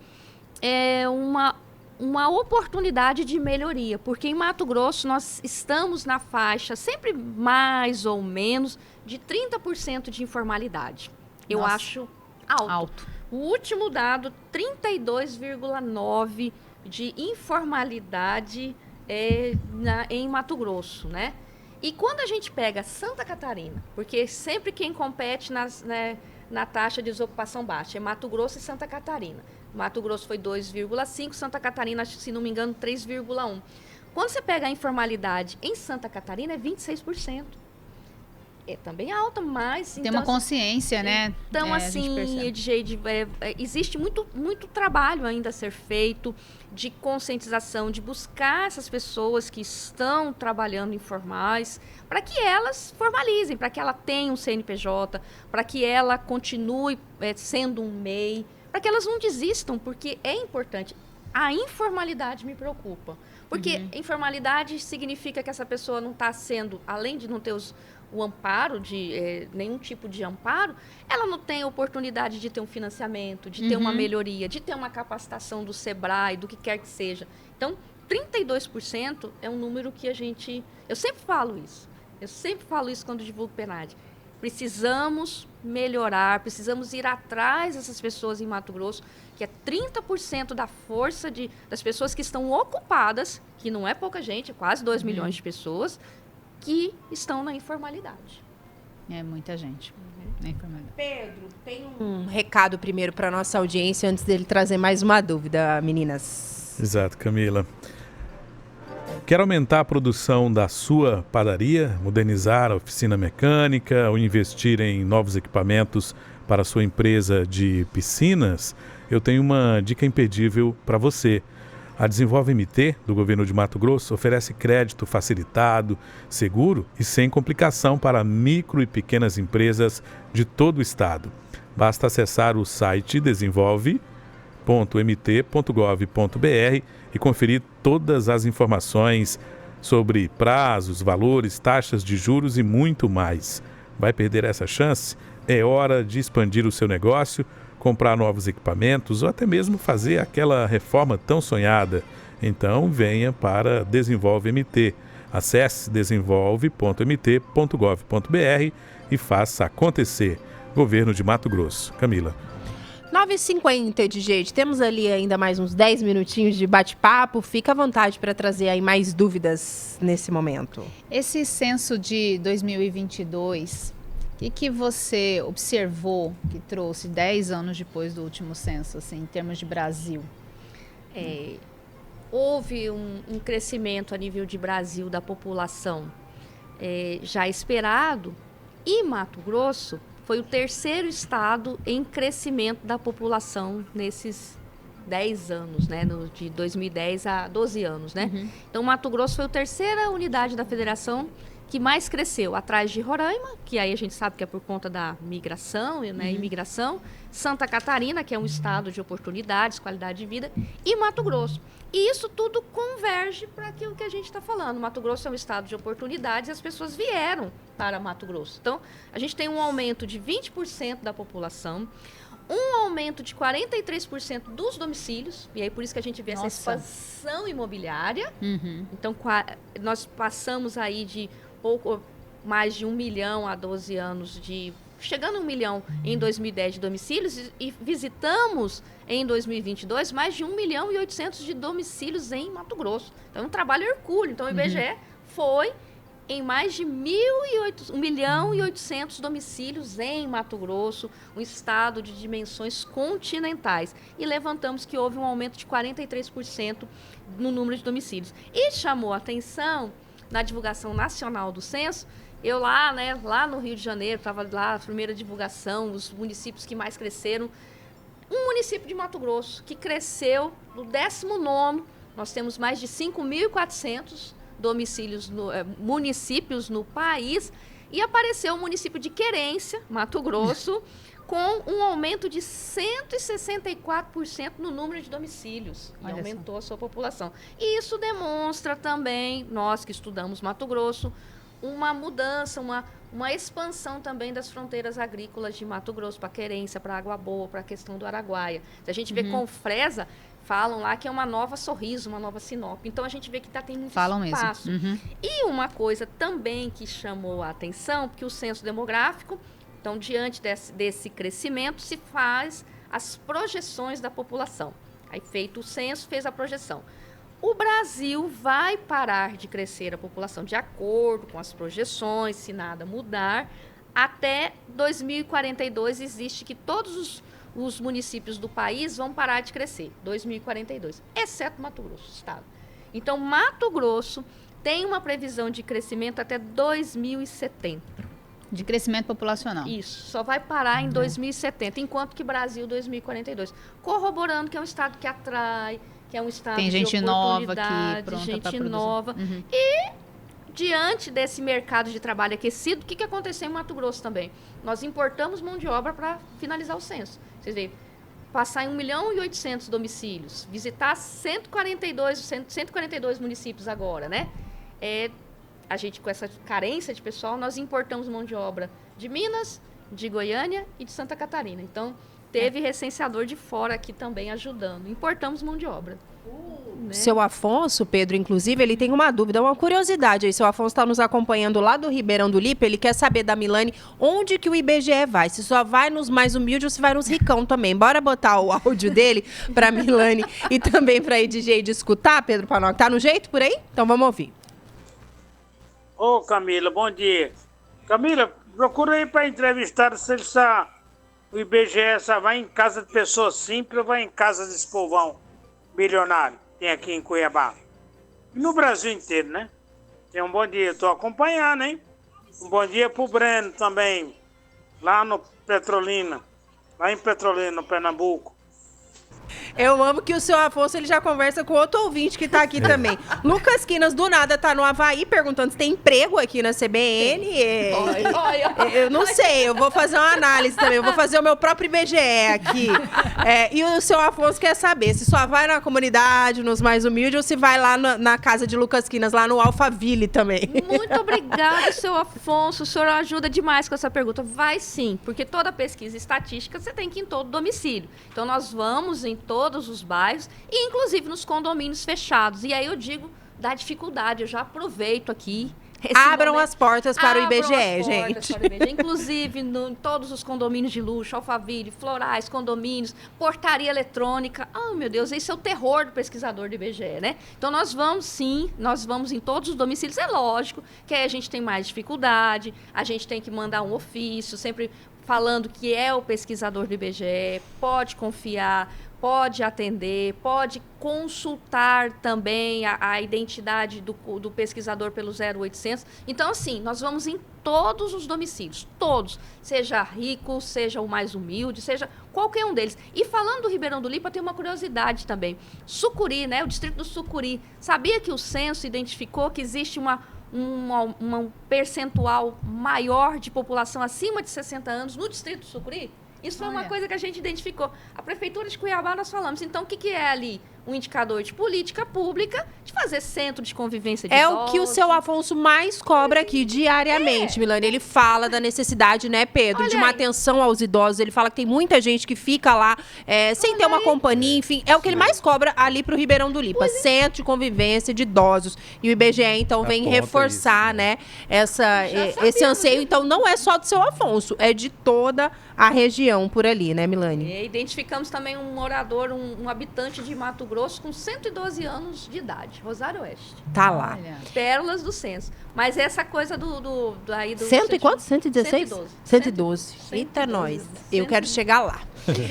[SPEAKER 3] uma oportunidade de melhoria, porque em Mato Grosso nós estamos na faixa, sempre mais ou menos, de 30% de informalidade. Eu acho alto. O último dado, 32,9% de informalidade em Mato Grosso, né? E quando a gente pega Santa Catarina, porque sempre quem compete na taxa de desocupação baixa é Mato Grosso e Santa Catarina. Mato Grosso foi 2,5%, Santa Catarina, se não me engano, 3,1%. Quando você pega a informalidade em Santa Catarina, é 26%. É também alta, mas...
[SPEAKER 2] Tem uma consciência, né?
[SPEAKER 3] Então, assim, existe muito trabalho ainda a ser feito de conscientização, de buscar essas pessoas que estão trabalhando informais, para que elas formalizem, para que ela tenha um CNPJ, para que ela continue sendo um MEI, para que elas não desistam, porque é importante. A informalidade me preocupa. Porque informalidade significa que essa pessoa não está sendo, além de não ter o amparo, nenhum tipo de amparo, ela não tem oportunidade de ter um financiamento, de ter uma melhoria, de ter uma capacitação do Sebrae, do que quer que seja. Então, 32% é um número que eu sempre falo isso quando divulgo PNAD. Precisamos melhorar, precisamos ir atrás dessas pessoas em Mato Grosso, que é 30% da força das pessoas que estão ocupadas, que não é pouca gente, é quase 2 milhões de pessoas, que estão na informalidade.
[SPEAKER 2] É muita gente. Na informalidade.
[SPEAKER 1] Pedro, tem um recado primeiro para a nossa audiência, antes dele trazer mais uma dúvida, meninas.
[SPEAKER 4] Exato, Camila. Quer aumentar a produção da sua padaria, modernizar a oficina mecânica ou investir em novos equipamentos para a sua empresa de piscinas? Eu tenho uma dica imperdível para você. A Desenvolve MT, do governo de Mato Grosso, oferece crédito facilitado, seguro e sem complicação para micro e pequenas empresas de todo o estado. Basta acessar o site desenvolve.mt.gov.br e conferir todas as informações sobre prazos, valores, taxas de juros e muito mais. Vai perder essa chance? É hora de expandir o seu negócio, comprar novos equipamentos ou até mesmo fazer aquela reforma tão sonhada. Então venha para Desenvolve MT. Acesse desenvolve.mt.gov.br e faça acontecer. Governo de Mato Grosso. Camila.
[SPEAKER 1] 9h50, DJ. Temos ali ainda mais uns 10 minutinhos de bate-papo. Fica à vontade para trazer aí mais dúvidas nesse momento.
[SPEAKER 2] Esse censo de 2022, o que você observou que trouxe 10 anos depois do último censo, assim, em termos de Brasil?
[SPEAKER 3] Houve um crescimento a nível de Brasil da população já esperado, e Mato Grosso foi o terceiro estado em crescimento da população nesses 10 anos, né? De 2010 a 12 anos, né? Então, Mato Grosso foi a terceira unidade da federação que mais cresceu, atrás de Roraima, que aí a gente sabe que é por conta da migração, né? Imigração, Santa Catarina, que é um estado de oportunidades, qualidade de vida, e Mato Grosso. E isso tudo converge para aquilo que a gente está falando. Mato Grosso é um estado de oportunidades e as pessoas vieram para Mato Grosso. Então, a gente tem um aumento de 20% da população, um aumento de 43% dos domicílios, e aí por isso que a gente vê essa expansão imobiliária. Então, nós passamos aí de pouco mais de 1 milhão há 12 anos, chegando a 1 milhão em 2010 de domicílios, e visitamos em 2022 mais de 1 milhão e 800 de domicílios em Mato Grosso. Então, é um trabalho hercúleo. Então, o IBGE foi em mais de 1 milhão e 800 domicílios em Mato Grosso, um estado de dimensões continentais. E levantamos que houve um aumento de 43% no número de domicílios. E chamou a atenção, na divulgação nacional do censo, eu lá no Rio de Janeiro, estava lá, a primeira divulgação, os municípios que mais cresceram. Um município de Mato Grosso que cresceu no 19º, nós temos mais de 5.400 municípios no país, e apareceu o município de Querência, Mato Grosso, com um aumento de 164% no número de domicílios. E aumentou a sua população. E isso demonstra também, nós que estudamos Mato Grosso, uma mudança, uma expansão também das fronteiras agrícolas de Mato Grosso para Querência, para Água Boa, para a questão do Araguaia. Se a gente vê Confresa, falam lá que é uma nova Sorriso, uma nova Sinop. Então, a gente vê que tem muito espaço. E uma coisa também que chamou a atenção, porque o censo demográfico, então, diante desse crescimento, se faz as projeções da população. Aí, feito o censo, fez a projeção. O Brasil vai parar de crescer a população de acordo com as projeções, se nada mudar. Até 2042 existe que todos os municípios do país vão parar de crescer, 2042, exceto Mato Grosso, estado. Então, Mato Grosso tem uma previsão de crescimento até 2070.
[SPEAKER 2] De crescimento populacional.
[SPEAKER 3] Isso, só vai parar em 2070, enquanto que Brasil 2042. Corroborando que é um estado que atrai, que é um estado
[SPEAKER 2] tem gente
[SPEAKER 3] de
[SPEAKER 2] nova aqui,
[SPEAKER 3] pronta gente nova. E diante desse mercado de trabalho aquecido, o que aconteceu em Mato Grosso também? Nós importamos mão de obra para finalizar o censo. Vocês veem, passar em 1.800.000 domicílios, visitar 142 municípios agora, né? A gente, com essa carência de pessoal, nós importamos mão de obra de Minas, de Goiânia e de Santa Catarina. Então, teve recenseador de fora aqui também ajudando. Importamos mão de obra. Né?
[SPEAKER 1] Seu Afonso, Pedro, inclusive, ele tem uma dúvida, uma curiosidade aí. Seu Afonso está nos acompanhando lá do Ribeirão do Lipe, ele quer saber da Milane onde que o IBGE vai. Se só vai nos mais humildes ou se vai nos ricão também. Bora botar o áudio dele para Milane e também para a Edgeide escutar, Pedro Panoc. Tá no jeito por aí? Então vamos ouvir.
[SPEAKER 13] Ô, Camila, bom dia. Camila, procura aí para entrevistar se ele o IBGE só vai em casa de pessoas simples ou vai em casa desse povão bilionário, tem aqui em Cuiabá. E no Brasil inteiro, né? Tem um bom dia, estou acompanhando, hein? Um bom dia pro Breno também, lá no Petrolina, lá em Petrolina, no Pernambuco.
[SPEAKER 1] Eu amo que o seu Afonso ele já conversa com outro ouvinte que tá aqui também. Lucas Quinas, do nada, tá no Avaí perguntando se tem emprego aqui na CBN. Eu não sei, eu vou fazer uma análise também. Eu vou fazer o meu próprio IBGE aqui. E o seu Afonso quer saber se só vai na comunidade, nos mais humildes, ou se vai lá na casa de Lucas Quinas, lá no Alphaville também.
[SPEAKER 3] Muito obrigada, seu Afonso. O senhor ajuda demais com essa pergunta. Vai sim, porque toda pesquisa estatística você tem que ir em todo domicílio. Então, nós vamos em todos os bairros e inclusive nos condomínios fechados. E aí eu digo da dificuldade, eu já aproveito aqui.
[SPEAKER 1] Abram as portas para o IBGE, gente.
[SPEAKER 3] Inclusive em todos os condomínios de luxo, Alphaville, florais, condomínios, portaria eletrônica. Oh, meu Deus, esse é o terror do pesquisador do IBGE, né? Então nós vamos sim, nós vamos em todos os domicílios. É lógico que aí a gente tem mais dificuldade, a gente tem que mandar um ofício, sempre falando que é o pesquisador do IBGE, pode confiar, pode atender, pode consultar também a identidade do pesquisador pelo 0800. Então, assim, nós vamos em todos os domicílios, todos, seja rico, seja o mais humilde, seja qualquer um deles. E falando do Ribeirão do Lipe, eu tenho uma curiosidade também. Sucuri, né, o distrito do Sucuri, sabia que o censo identificou que existe um percentual maior de população acima de 60 anos no distrito do Sucuri? Isso foi uma coisa que a gente identificou. A Prefeitura de Cuiabá, nós falamos. Então, o que é ali? Um indicador de política pública, de fazer centro de convivência de idosos.
[SPEAKER 1] É o que o seu Afonso mais cobra aqui diariamente, Milane. Ele fala da necessidade, né, Pedro, de uma atenção aos idosos. Ele fala que tem muita gente que fica lá sem ter uma companhia, enfim. É o que ele mais cobra ali pro Ribeirão do Lipa. Centro de convivência de idosos. E o IBGE, então, vem reforçar, né, esse anseio. Então, não é só do seu Afonso, é de toda a região por ali, né, Milane?
[SPEAKER 3] Identificamos também um morador, um habitante de Mato Grosso com 112 anos de idade, Rosário Oeste.
[SPEAKER 1] Tá lá.
[SPEAKER 3] Pérolas do censo. Mas essa coisa aí do...
[SPEAKER 1] Cento e quanto? 116? 112. Eita, nós. Eu quero chegar lá.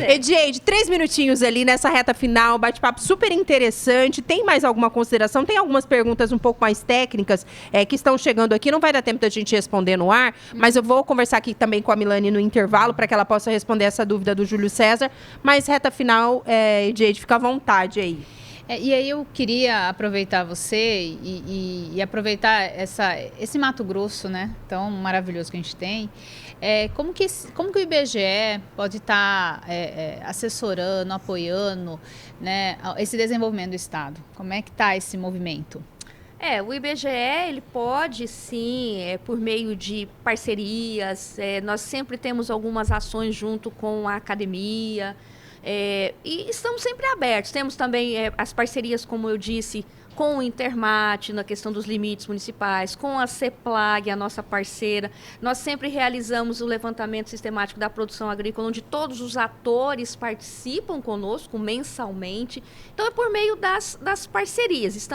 [SPEAKER 1] Edgeide, 3 minutinhos ali nessa reta final, bate-papo super interessante. Tem mais alguma consideração? Tem algumas perguntas um pouco mais técnicas que estão chegando aqui. Não vai dar tempo da gente responder no ar, mas eu vou conversar aqui também com a Milane no intervalo para que ela possa responder essa dúvida do Júlio César. Mas reta final, Edgeide, fica à vontade aí.
[SPEAKER 2] E aí eu queria aproveitar você e aproveitar esse Mato Grosso, né, tão maravilhoso que a gente tem. Como que o IBGE pode estar assessorando, apoiando, né, esse desenvolvimento do Estado? Como é que está esse movimento?
[SPEAKER 3] O IBGE, ele pode, sim, por meio de parcerias, nós sempre temos algumas ações junto com a academia, e estamos sempre abertos. Temos também as parcerias, como eu disse, com o Intermat, na questão dos limites municipais, com a CEPLAG, a nossa parceira. Nós sempre realizamos o levantamento sistemático da produção agrícola, onde todos os atores participam conosco mensalmente. Então, é por meio das parcerias.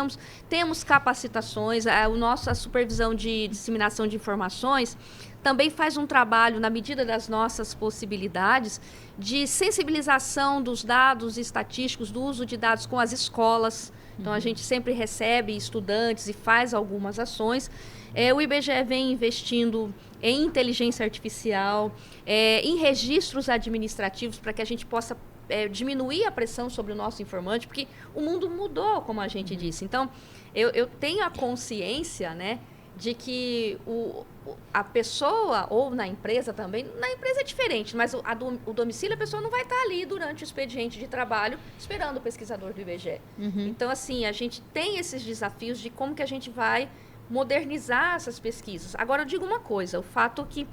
[SPEAKER 3] Temos capacitações, a supervisão de disseminação de informações também faz um trabalho, na medida das nossas possibilidades, de sensibilização dos dados estatísticos, do uso de dados com as escolas. Então, a gente sempre recebe estudantes e faz algumas ações. O IBGE vem investindo em inteligência artificial, em registros administrativos, para que a gente possa diminuir a pressão sobre o nosso informante, porque o mundo mudou, como a gente disse. Então, eu tenho a consciência, né, de que a pessoa, ou na empresa também, na empresa é diferente, mas o domicílio, a pessoa não vai estar ali durante o expediente de trabalho esperando o pesquisador do IBGE. Então, assim, a gente tem esses desafios de como que a gente vai modernizar essas pesquisas. Agora, eu digo uma coisa, o fato que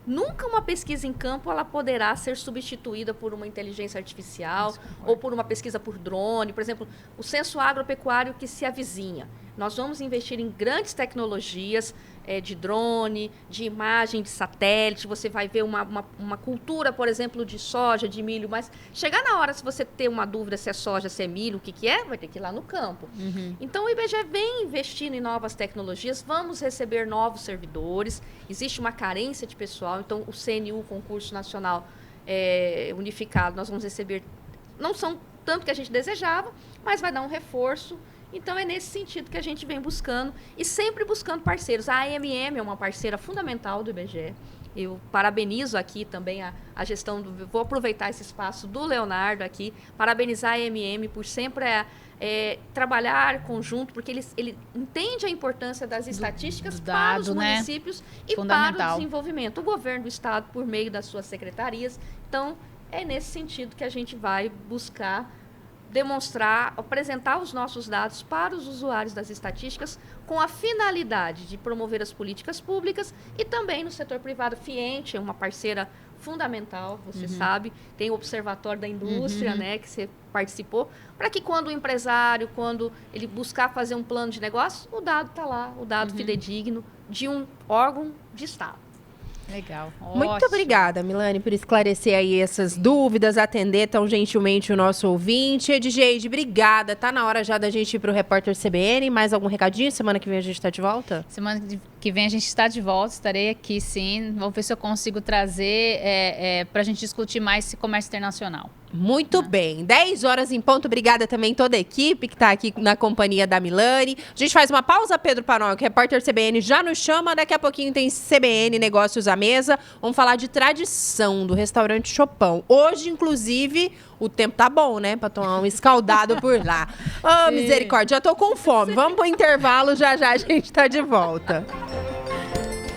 [SPEAKER 3] nunca uma pesquisa em campo ela poderá ser substituída por uma inteligência artificial ou por uma pesquisa por drone. Por exemplo, o censo agropecuário que se avizinha. Nós vamos investir em grandes tecnologias de drone, de imagem de satélite. Você vai ver uma cultura, por exemplo, de soja, de milho. Mas chegar na hora, se você ter uma dúvida se é soja, se é milho, o que é, vai ter que ir lá no campo. Então, o IBGE vem investindo em novas tecnologias. Vamos receber novos servidores. Existe uma carência de pessoal. Então, o CNU, Concurso Nacional Unificado, nós vamos receber... Não são tanto que a gente desejava, mas vai dar um reforço. Então, é nesse sentido que a gente vem buscando e sempre buscando parceiros. A AMM é uma parceira fundamental do IBGE. Eu parabenizo aqui também a gestão vou aproveitar esse espaço do Leonardo aqui, parabenizar a AMM por sempre trabalhar conjunto, porque ele entende a importância das estatísticas para os municípios e para o desenvolvimento. O governo do estado, por meio das suas secretarias. Então, é nesse sentido que a gente vai buscar demonstrar, apresentar os nossos dados para os usuários das estatísticas com a finalidade de promover as políticas públicas e também no setor privado. Fiente é uma parceira fundamental, você sabe, tem o Observatório da Indústria, né, que você participou, para que quando o empresário, quando ele buscar fazer um plano de negócio, o dado está lá, o dado fidedigno de um órgão de Estado.
[SPEAKER 2] Legal.
[SPEAKER 1] Muito
[SPEAKER 2] Ótimo.
[SPEAKER 1] obrigada, Milane, por esclarecer aí essas dúvidas, atender tão gentilmente o nosso ouvinte. Edgeide, obrigada. Tá na hora já da gente ir pro Repórter CBN. Mais algum recadinho? Semana que vem a gente está de volta?
[SPEAKER 2] Semana que vem a gente está de volta, estarei aqui sim. Vamos ver se eu consigo trazer para a gente discutir mais esse comércio internacional.
[SPEAKER 1] Muito bem. 10 horas em ponto. Obrigada também toda a equipe que está aqui na companhia da Milane. A gente faz uma pausa, Pedro Panol, que o Repórter CBN já nos chama. Daqui a pouquinho tem CBN Negócios à Mesa. Vamos falar de tradição do restaurante Chopão. Hoje, inclusive, o tempo tá bom, né? Para tomar um escaldado por lá. Ô, misericórdia, já tô com fome. Vamos pro intervalo, já a gente tá de volta.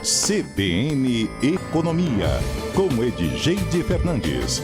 [SPEAKER 6] CBN Economia, com Edgeide Fernandes.